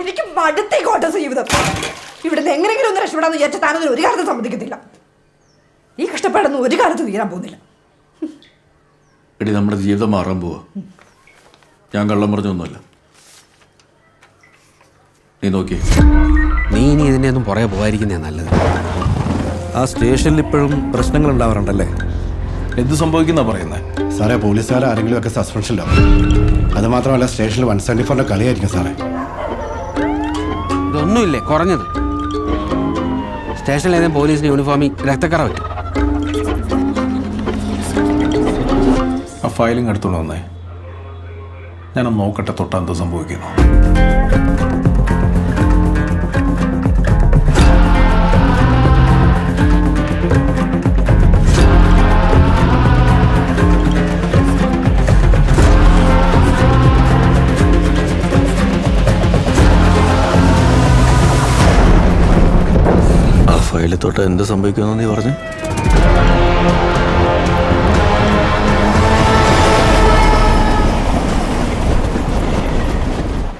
എനിക്ക് മടുത്തേക്കോട്ടെ ജീവിതം. ഇവിടുന്ന് എങ്ങനെയെങ്കിലും ഒന്ന് രക്ഷപ്പെടാന്ന് വിചാരിച്ച താനൊന്നും ഒരു കാലത്ത് സമ്മതിക്കത്തില്ല. ഈ കഷ്ടപ്പാടൊന്നും ഒരു കാലത്ത് തീരാൻ പോകുന്നില്ല. എടി, നമ്മുടെ ജീവിതം മാറാൻ പോവാ. ഞാൻ കള്ളം പറഞ്ഞൊന്നുമല്ല. നീ നോക്കി, നീ ഇനി ഇതിനെ ഒന്നും പുറകെ പോകാതിരിക്കുന്നേ നല്ലത്. ആ സ്റ്റേഷനിൽ ഇപ്പോഴും പ്രശ്നങ്ങൾ ഉണ്ടാവാറുണ്ടല്ലേ? എന്ത് സംഭവിക്കുന്ന പറയുന്നത്? സാറേ, പോലീസുകാർ ആരെങ്കിലും ഒക്കെ സസ്പെൻഷനിലാവും. അത് മാത്രമല്ല, സ്റ്റേഷനിൽ 174 കളിയായിരിക്കും സാറേ. ഇതൊന്നുമില്ലേ കുറഞ്ഞത്? സ്റ്റേഷനിൽ ഏതെങ്കിലും പോലീസിന്റെ യൂണിഫോമിൽ രക്തക്കറ പറ്റും. ആ ഫയലിംഗ് എടുത്തോണ്ട് വന്നേ. ഞാനൊന്ന് നോക്കട്ടെ തൊട്ട് എന്ത് സംഭവിക്കുന്നു. ആ ഫയലിൽ തൊട്ട് എന്ത് സംഭവിക്കുമെന്ന് നീ പറഞ്ഞു?